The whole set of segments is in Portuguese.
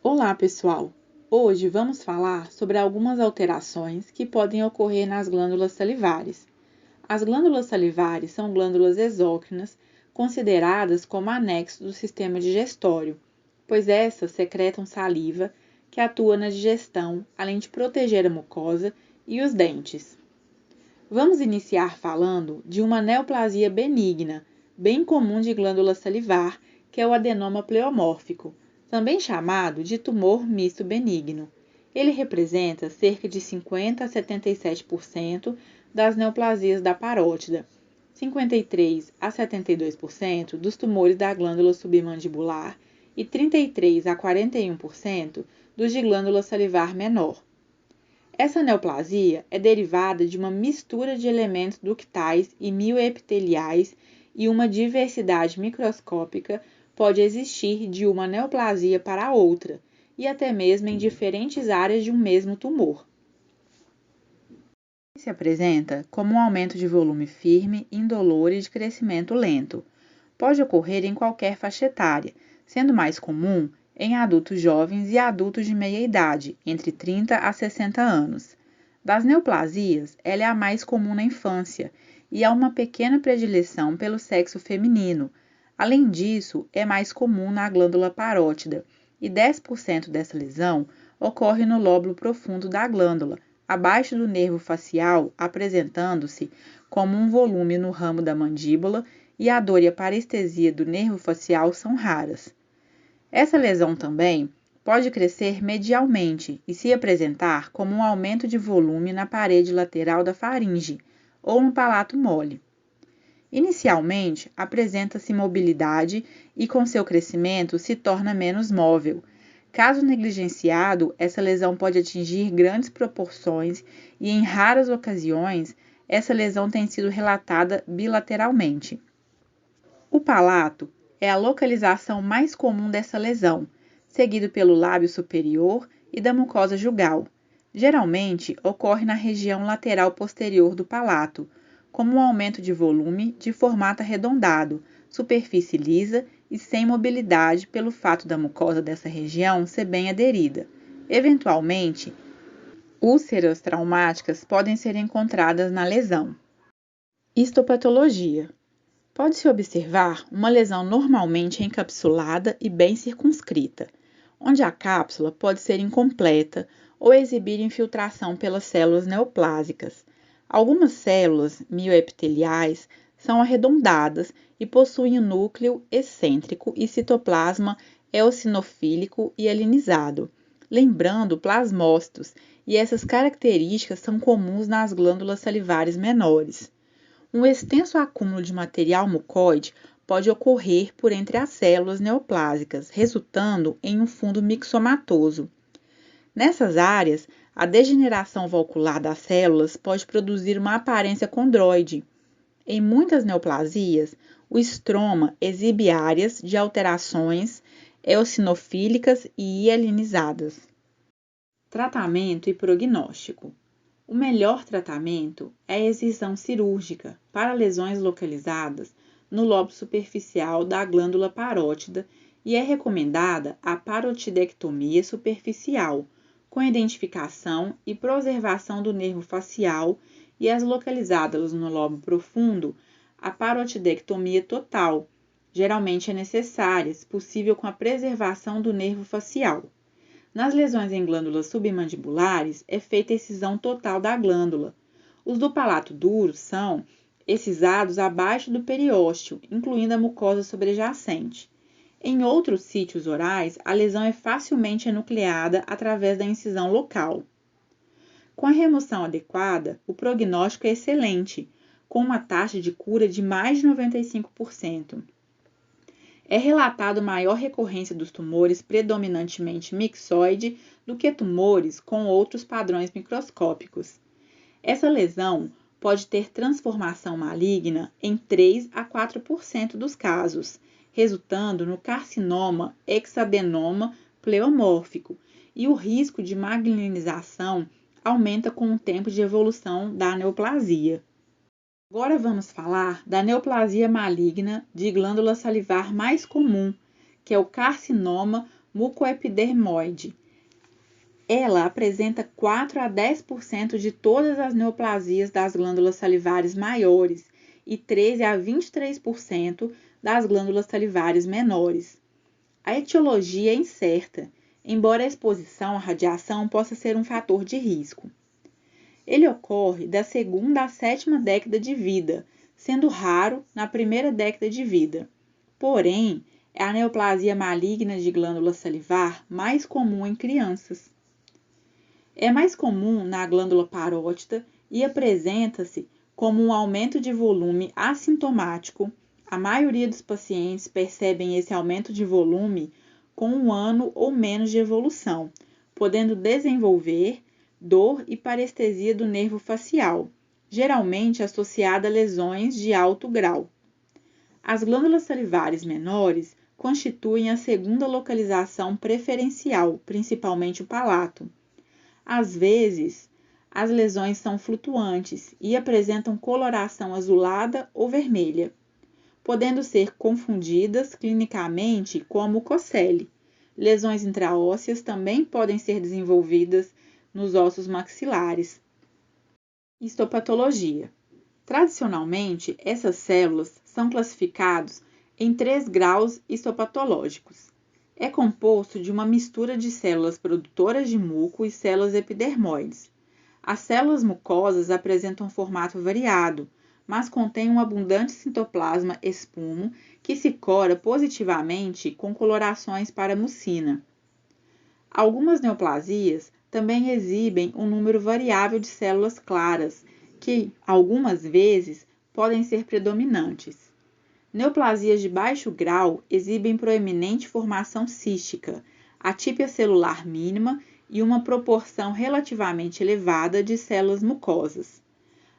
Olá, pessoal! Hoje vamos falar sobre algumas alterações que podem ocorrer nas glândulas salivares. As glândulas salivares são glândulas exócrinas, consideradas como anexo do sistema digestório, pois essas secretam saliva que atua na digestão, além de proteger a mucosa e os dentes. Vamos iniciar falando de uma neoplasia benigna, bem comum de glândula salivar, que é o adenoma pleomórfico, também chamado de tumor misto benigno. Ele representa cerca de 50 a 77% das neoplasias da parótida, 53 a 72% dos tumores da glândula submandibular e 33 a 41% dos de glândula salivar menor. Essa neoplasia é derivada de uma mistura de elementos ductais e mioepiteliais e uma diversidade microscópica pode existir de uma neoplasia para outra, e até mesmo em diferentes áreas de um mesmo tumor. Se apresenta como um aumento de volume firme, indolor e de crescimento lento. Pode ocorrer em qualquer faixa etária, sendo mais comum em adultos jovens e adultos de meia idade, entre 30 a 60 anos. Das neoplasias, ela é a mais comum na infância e há uma pequena predileção pelo sexo feminino. Além disso, é mais comum na glândula parótida e 10% dessa lesão ocorre no lóbulo profundo da glândula, abaixo do nervo facial, apresentando-se como um volume no ramo da mandíbula, e a dor e a parestesia do nervo facial são raras. Essa lesão também pode crescer medialmente e se apresentar como um aumento de volume na parede lateral da faringe ou no palato mole. Inicialmente, apresenta-se mobilidade e com seu crescimento se torna menos móvel. Caso negligenciado, essa lesão pode atingir grandes proporções e, em raras ocasiões, essa lesão tem sido relatada bilateralmente. O palato é a localização mais comum dessa lesão, seguido pelo lábio superior e da mucosa jugal. Geralmente, ocorre na região lateral posterior do palato, como um aumento de volume de formato arredondado, superfície lisa e sem mobilidade pelo fato da mucosa dessa região ser bem aderida. Eventualmente, úlceras traumáticas podem ser encontradas na lesão. Histopatologia. Pode-se observar uma lesão normalmente encapsulada e bem circunscrita, onde a cápsula pode ser incompleta ou exibir infiltração pelas células neoplásicas. Algumas células mioepiteliais são arredondadas e possuem um núcleo excêntrico e citoplasma eosinofílico e alinizado, lembrando plasmócitos, e essas características são comuns nas glândulas salivares menores. Um extenso acúmulo de material mucoide pode ocorrer por entre as células neoplásicas, resultando em um fundo mixomatoso. Nessas áreas, a degeneração valvular das células pode produzir uma aparência condroide. Em muitas neoplasias, o estroma exibe áreas de alterações eosinofílicas e hialinizadas. Tratamento e prognóstico. O melhor tratamento é a excisão cirúrgica para lesões localizadas no lobo superficial da glândula parótida e é recomendada a parotidectomia superficial, com identificação e preservação do nervo facial, e as localizadas no lobo profundo, a parotidectomia total. Geralmente é necessária, se possível, com a preservação do nervo facial. Nas lesões em glândulas submandibulares, é feita a excisão total da glândula. Os do palato duro são excisados abaixo do periósteo, incluindo a mucosa sobrejacente. Em outros sítios orais, a lesão é facilmente enucleada através da incisão local. Com a remoção adequada, o prognóstico é excelente, com uma taxa de cura de mais de 95%. É relatado maior recorrência dos tumores predominantemente mixoide do que tumores com outros padrões microscópicos. Essa lesão pode ter transformação maligna em 3 a 4% dos casos, resultando no carcinoma hexadenoma pleomórfico, e o risco de magninização aumenta com o tempo de evolução da neoplasia. Agora vamos falar da neoplasia maligna de glândula salivar mais comum, que é o carcinoma mucoepidermoide. Ela apresenta 4 a 10% de todas as neoplasias das glândulas salivares maiores e 13 a 23% das glândulas salivares menores. A etiologia é incerta, embora a exposição à radiação possa ser um fator de risco. Ele ocorre da 2ª à 7ª década de vida, sendo raro na 1ª década de vida. Porém, é a neoplasia maligna de glândula salivar mais comum em crianças. É mais comum na glândula parótida e apresenta-se como um aumento de volume assintomático. A maioria dos pacientes percebem esse aumento de volume com 1 ano ou menos de evolução, podendo desenvolver dor e parestesia do nervo facial, geralmente associada a lesões de alto grau. As glândulas salivares menores constituem a 2ª localização preferencial, principalmente o palato. Às vezes, as lesões são flutuantes e apresentam coloração azulada ou vermelha, podendo ser confundidas clinicamente com a mucocele. Lesões intraósseas também podem ser desenvolvidas nos ossos maxilares. Histopatologia. Tradicionalmente, essas células são classificadas em 3 graus histopatológicos. É composto de uma mistura de células produtoras de muco e células epidermoides. As células mucosas apresentam um formato variado, mas contêm um abundante citoplasma espumo que se cora positivamente com colorações para mucina. Algumas neoplasias também exibem um número variável de células claras, que, algumas vezes, podem ser predominantes. Neoplasias de baixo grau exibem proeminente formação cística, atípia celular mínima e uma proporção relativamente elevada de células mucosas.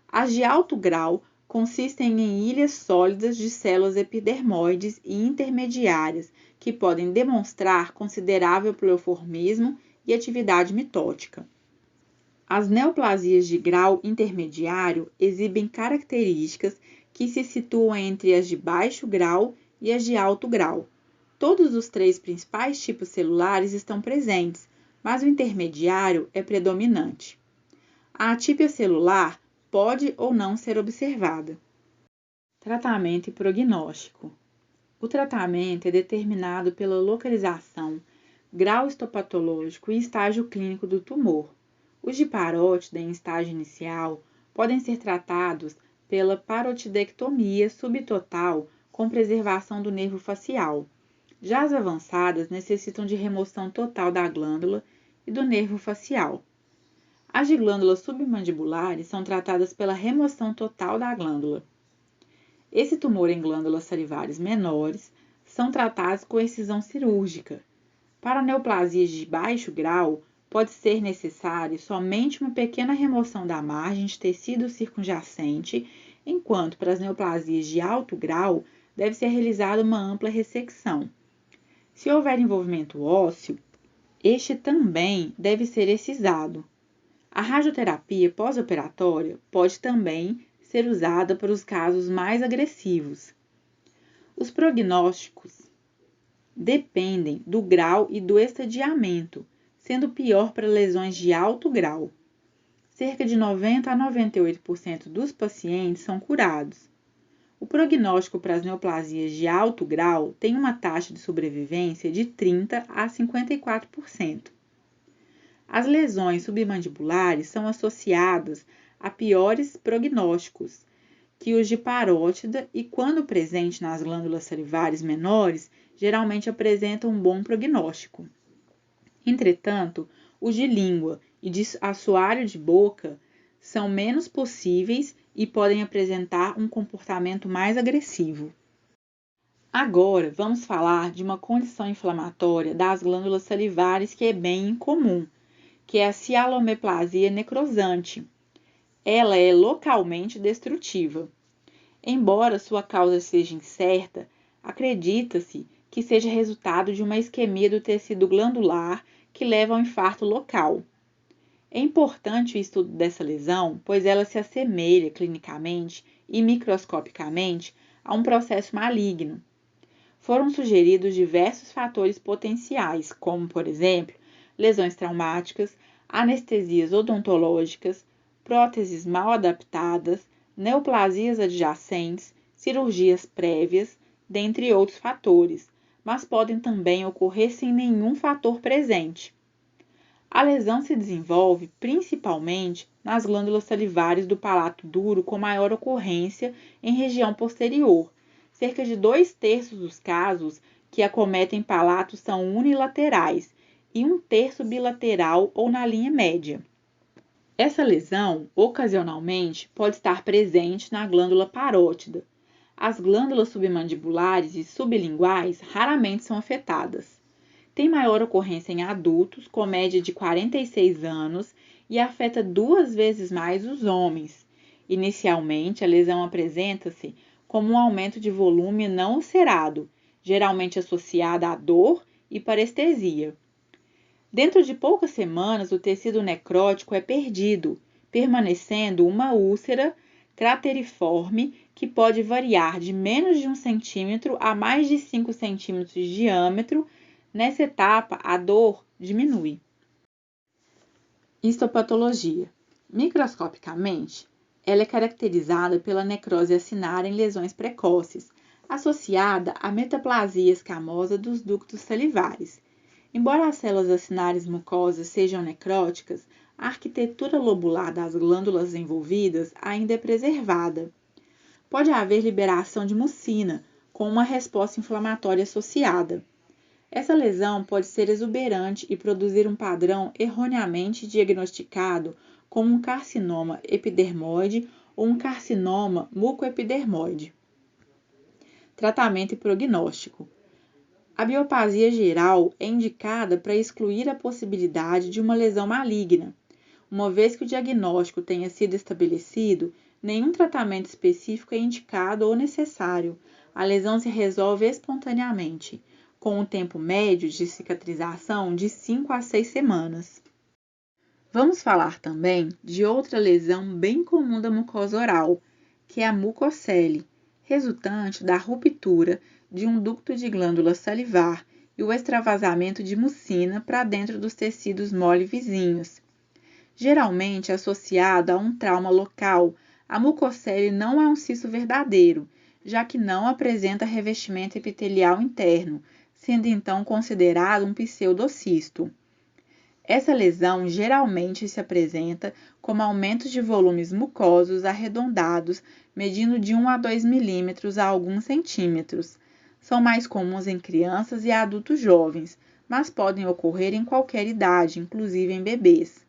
As de alto grau consistem em ilhas sólidas de células epidermoides e intermediárias, que podem demonstrar considerável pleioformismo e atividade mitótica. As neoplasias de grau intermediário exibem características que se situam entre as de baixo grau e as de alto grau. Todos os 3 principais tipos celulares estão presentes, mas o intermediário é predominante. A atípia celular pode ou não ser observada. Tratamento e prognóstico. O tratamento é determinado pela localização, grau histopatológico e estágio clínico do tumor. Os de parótida em estágio inicial podem ser tratados pela parotidectomia subtotal com preservação do nervo facial. Já as avançadas necessitam de remoção total da glândula e do nervo facial. As de glândulas submandibulares são tratadas pela remoção total da glândula. Esse tumor em glândulas salivares menores são tratados com excisão cirúrgica. Para neoplasias de baixo grau, pode ser necessário somente uma pequena remoção da margem de tecido circunjacente, enquanto para as neoplasias de alto grau deve ser realizada uma ampla ressecção. Se houver envolvimento ósseo, este também deve ser excisado. A radioterapia pós-operatória pode também ser usada para os casos mais agressivos. Os prognósticos dependem do grau e do estadiamento, sendo pior para lesões de alto grau. Cerca de 90 a 98% dos pacientes são curados. O prognóstico para as neoplasias de alto grau tem uma taxa de sobrevivência de 30 a 54%. As lesões submandibulares são associadas a piores prognósticos que os de parótida e, quando presente nas glândulas salivares menores, geralmente apresentam um bom prognóstico. Entretanto, os de língua e de assoalho de boca são menos possíveis e podem apresentar um comportamento mais agressivo. Agora, vamos falar de uma condição inflamatória das glândulas salivares que é bem incomum, que é a cialomeplasia necrosante. Ela é localmente destrutiva. Embora sua causa seja incerta, acredita-se que seja resultado de uma isquemia do tecido glandular que leva ao infarto local. É importante o estudo dessa lesão, pois ela se assemelha clinicamente e microscopicamente a um processo maligno. Foram sugeridos diversos fatores potenciais, como, por exemplo, lesões traumáticas, anestesias odontológicas, próteses mal adaptadas, neoplasias adjacentes, cirurgias prévias, dentre outros fatores, mas podem também ocorrer sem nenhum fator presente. A lesão se desenvolve principalmente nas glândulas salivares do palato duro, com maior ocorrência em região posterior. Cerca de 2/3 dos casos que acometem palatos são unilaterais e 1/3 bilateral ou na linha média. Essa lesão, ocasionalmente, pode estar presente na glândula parótida. As glândulas submandibulares e sublinguais raramente são afetadas. Tem maior ocorrência em adultos, com média de 46 anos, e afeta 2 vezes mais os homens. Inicialmente, a lesão apresenta-se como um aumento de volume não ulcerado, geralmente associada a dor e parestesia. Dentro de poucas semanas, o tecido necrótico é perdido, permanecendo uma úlcera crateriforme que pode variar de menos de 1 centímetro a mais de 5 centímetros de diâmetro. Nessa etapa, a dor diminui. Histopatologia. Microscopicamente, ela é caracterizada pela necrose acinar em lesões precoces, associada à metaplasia escamosa dos ductos salivares. Embora as células acinares mucosas sejam necróticas, a arquitetura lobular das glândulas envolvidas ainda é preservada. Pode haver liberação de mucina, com uma resposta inflamatória associada. Essa lesão pode ser exuberante e produzir um padrão erroneamente diagnosticado como um carcinoma epidermoide ou um carcinoma mucoepidermoide. Tratamento e prognóstico. A biopasia geral é indicada para excluir a possibilidade de uma lesão maligna. Uma vez que o diagnóstico tenha sido estabelecido, nenhum tratamento específico é indicado ou necessário. A lesão se resolve espontaneamente, com um tempo médio de cicatrização de 5 a 6 semanas. Vamos falar também de outra lesão bem comum da mucosa oral, que é a mucocele, resultante da ruptura de um ducto de glândula salivar e o extravasamento de mucina para dentro dos tecidos mole vizinhos. Geralmente associado a um trauma local, a mucocele não é um cisto verdadeiro, já que não apresenta revestimento epitelial interno, sendo então considerado um pseudocisto. Essa lesão geralmente se apresenta como aumentos de volumes mucosos arredondados, medindo de 1 a 2 milímetros a alguns centímetros. São mais comuns em crianças e adultos jovens, mas podem ocorrer em qualquer idade, inclusive em bebês.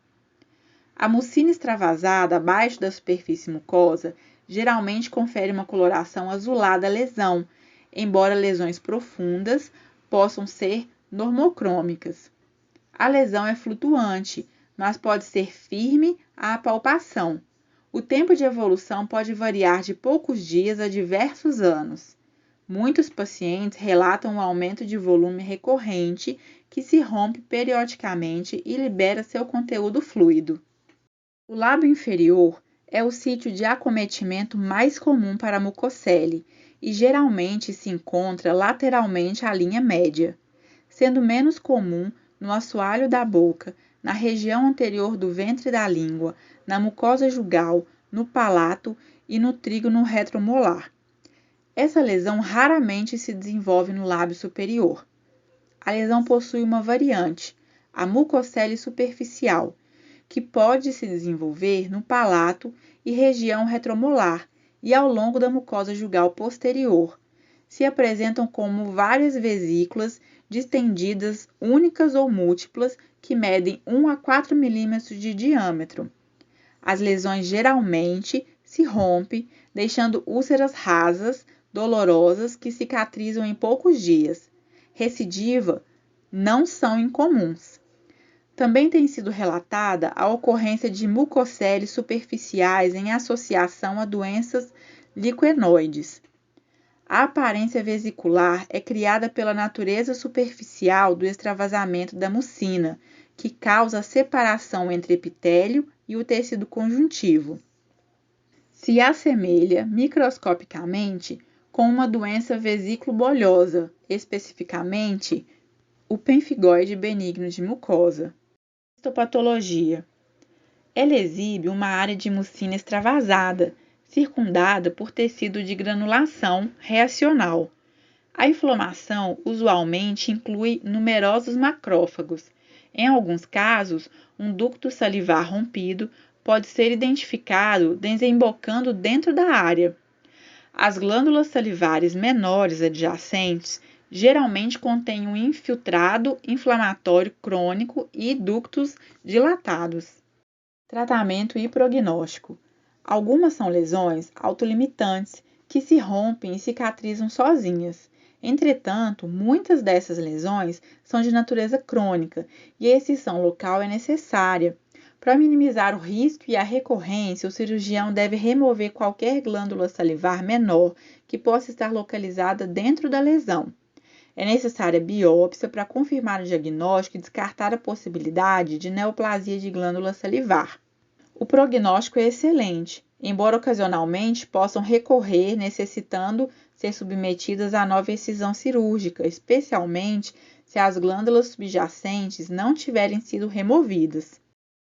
A mucina extravasada abaixo da superfície mucosa geralmente confere uma coloração azulada à lesão, embora lesões profundas possam ser normocrômicas. A lesão é flutuante, mas pode ser firme à palpação. O tempo de evolução pode variar de poucos dias a diversos anos. Muitos pacientes relatam um aumento de volume recorrente que se rompe periodicamente e libera seu conteúdo fluido. O lábio inferior é o sítio de acometimento mais comum para a mucocele e geralmente se encontra lateralmente à linha média, sendo menos comum no assoalho da boca, na região anterior do ventre da língua, na mucosa jugal, no palato e no trígono retromolar. Essa lesão raramente se desenvolve no lábio superior. A lesão possui uma variante, a mucocele superficial, que pode se desenvolver no palato e região retromolar e ao longo da mucosa jugal posterior. Se apresentam como várias vesículas distendidas únicas ou múltiplas que medem 1 a 4 milímetros de diâmetro. As lesões geralmente se rompem, deixando úlceras rasas, dolorosas, que cicatrizam em poucos dias. Recidiva não são incomuns. Também tem sido relatada a ocorrência de mucoceles superficiais em associação a doenças liquenoides. A aparência vesicular é criada pela natureza superficial do extravasamento da mucina, que causa a separação entre epitélio e o tecido conjuntivo. Se assemelha microscopicamente com uma doença vesículo-bolhosa, especificamente o pemphigoide benigno de mucosa. Histopatologia. Ela exibe uma área de mucina extravasada, circundada por tecido de granulação reacional. A inflamação usualmente inclui numerosos macrófagos. Em alguns casos, um ducto salivar rompido pode ser identificado desembocando dentro da área. As glândulas salivares menores adjacentes geralmente contêm um infiltrado inflamatório crônico e ductos dilatados. Tratamento e prognóstico. Algumas são lesões autolimitantes que se rompem e cicatrizam sozinhas. Entretanto, muitas dessas lesões são de natureza crônica e a excisão local é necessária. Para minimizar o risco e a recorrência, o cirurgião deve remover qualquer glândula salivar menor que possa estar localizada dentro da lesão. É necessária biópsia para confirmar o diagnóstico e descartar a possibilidade de neoplasia de glândula salivar. O prognóstico é excelente, embora ocasionalmente possam recorrer necessitando ser submetidas a nova excisão cirúrgica, especialmente se as glândulas subjacentes não tiverem sido removidas.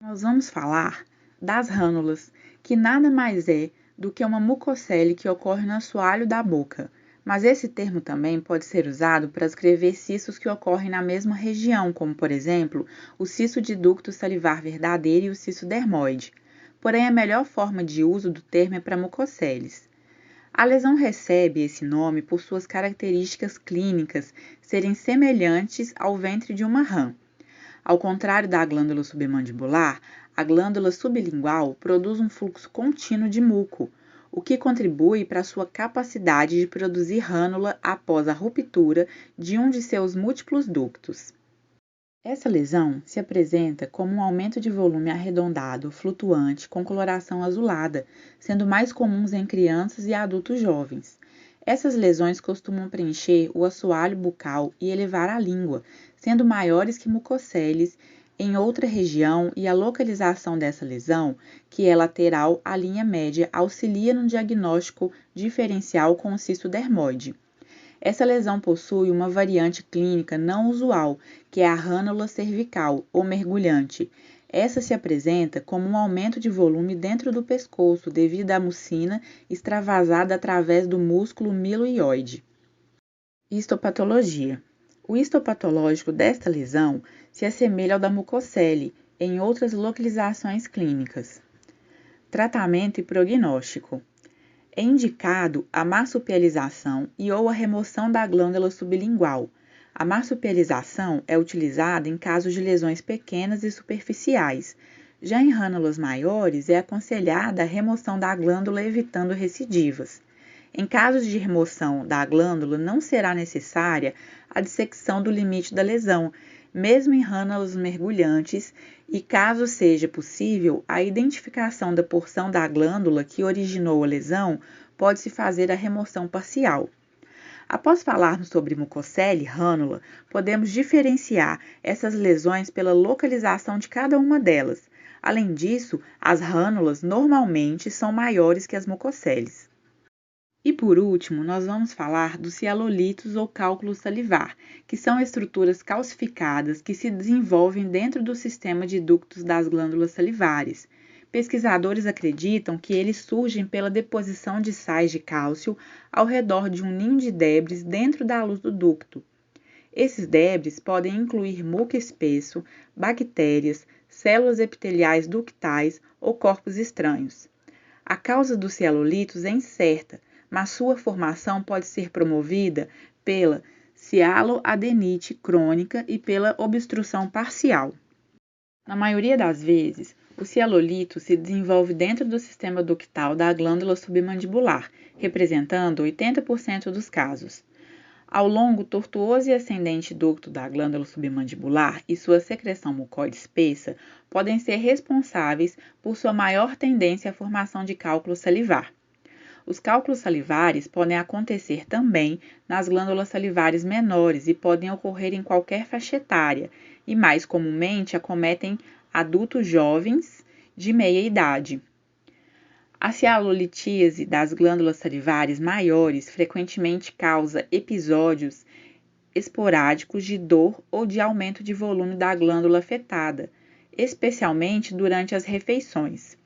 Nós vamos falar das rânulas, que nada mais é do que uma mucocele que ocorre no assoalho da boca, mas esse termo também pode ser usado para descrever cistos que ocorrem na mesma região, como, por exemplo, o cisto de ducto salivar verdadeiro e o cisto dermoide. Porém, a melhor forma de uso do termo é para mucoceles. A lesão recebe esse nome por suas características clínicas serem semelhantes ao ventre de uma rã. Ao contrário da glândula submandibular, a glândula sublingual produz um fluxo contínuo de muco, o que contribui para sua capacidade de produzir rânula após a ruptura de um de seus múltiplos ductos. Essa lesão se apresenta como um aumento de volume arredondado, flutuante, com coloração azulada, sendo mais comuns em crianças e adultos jovens. Essas lesões costumam preencher o assoalho bucal e elevar a língua, sendo maiores que mucoceles em outra região, e a localização dessa lesão, que é lateral à linha média, auxilia no diagnóstico diferencial com o cisto dermoide. Essa lesão possui uma variante clínica não usual, que é a rânula cervical ou mergulhante. Essa se apresenta como um aumento de volume dentro do pescoço devido à mucina extravasada através do músculo miloioide. Histopatologia. O histopatológico desta lesão se assemelha ao da mucocele em outras localizações clínicas. Tratamento e prognóstico. É indicado a marsupialização e ou a remoção da glândula sublingual. A marsupialização é utilizada em casos de lesões pequenas e superficiais. Já em rânulas maiores, é aconselhada a remoção da glândula evitando recidivas. Em casos de remoção da glândula, não será necessária a dissecção do limite da lesão, mesmo em rânulas mergulhantes, e caso seja possível, a identificação da porção da glândula que originou a lesão, pode-se fazer a remoção parcial. Após falarmos sobre mucocele e rânula, podemos diferenciar essas lesões pela localização de cada uma delas. Além disso, as rânulas normalmente são maiores que as mucoceles. E por último, nós vamos falar dos cialolitos ou cálculo salivar, que são estruturas calcificadas que se desenvolvem dentro do sistema de ductos das glândulas salivares. Pesquisadores acreditam que eles surgem pela deposição de sais de cálcio ao redor de um ninho de debris dentro da luz do ducto. Esses debris podem incluir muco espesso, bactérias, células epiteliais ductais ou corpos estranhos. A causa dos cialolitos é incerta, mas sua formação pode ser promovida pela cialoadenite crônica e pela obstrução parcial. Na maioria das vezes, o cialolito se desenvolve dentro do sistema ductal da glândula submandibular, representando 80% dos casos. Ao longo tortuoso e ascendente ducto da glândula submandibular e sua secreção mucoide espessa podem ser responsáveis por sua maior tendência à formação de cálculo salivar. Os cálculos salivares podem acontecer também nas glândulas salivares menores e podem ocorrer em qualquer faixa etária, e mais comumente acometem adultos jovens de meia idade. A cialolitíase das glândulas salivares maiores frequentemente causa episódios esporádicos de dor ou de aumento de volume da glândula afetada, especialmente durante as refeições.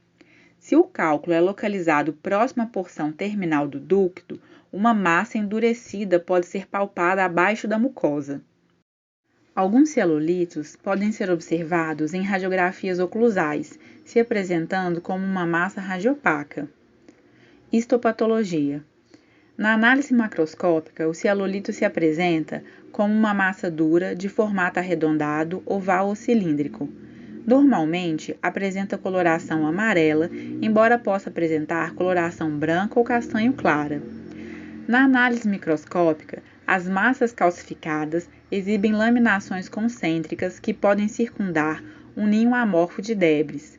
Se o cálculo é localizado próximo à porção terminal do ducto, uma massa endurecida pode ser palpada abaixo da mucosa. Alguns cialolitos podem ser observados em radiografias oclusais, se apresentando como uma massa radiopaca. Histopatologia. Na análise macroscópica, o cialolito se apresenta como uma massa dura de formato arredondado, oval ou cilíndrico. Normalmente, apresenta coloração amarela, embora possa apresentar coloração branca ou castanho clara. Na análise microscópica, as massas calcificadas exibem laminações concêntricas que podem circundar um ninho amorfo de Debris.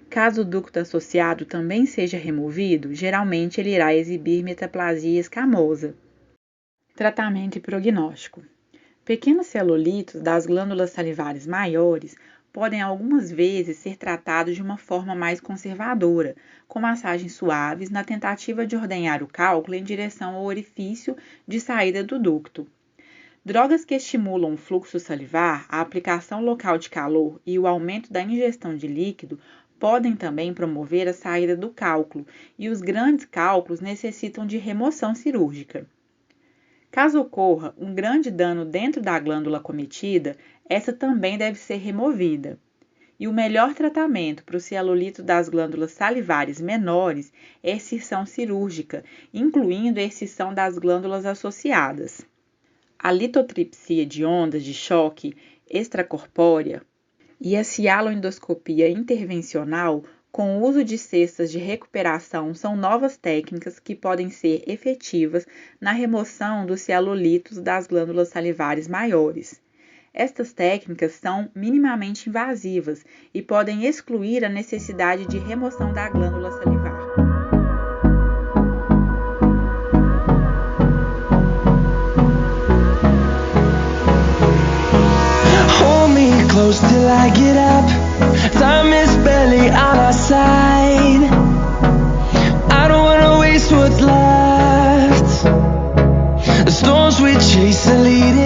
Caso o ducto associado também seja removido, geralmente ele irá exibir metaplasia escamosa. Tratamento e prognóstico. Pequenos cialolitos das glândulas salivares maiores podem algumas vezes ser tratados de uma forma mais conservadora, com massagens suaves na tentativa de ordenhar o cálculo em direção ao orifício de saída do ducto. Drogas que estimulam o fluxo salivar, a aplicação local de calor e o aumento da ingestão de líquido podem também promover a saída do cálculo, e os grandes cálculos necessitam de remoção cirúrgica. Caso ocorra um grande dano dentro da glândula acometida, essa também deve ser removida. E o melhor tratamento para o cialolito das glândulas salivares menores é a excição cirúrgica, incluindo a excição das glândulas associadas. A litotripsia de ondas de choque extracorpórea e a cialoendoscopia intervencional com o uso de cestas de recuperação são novas técnicas que podem ser efetivas na remoção dos cialolitos das glândulas salivares maiores. Estas técnicas são minimamente invasivas e podem excluir a necessidade de remoção da glândula salivar. Hold me close till I get up. Time is barely on our side. I don't wanna waste what's left. The storms we chase are leading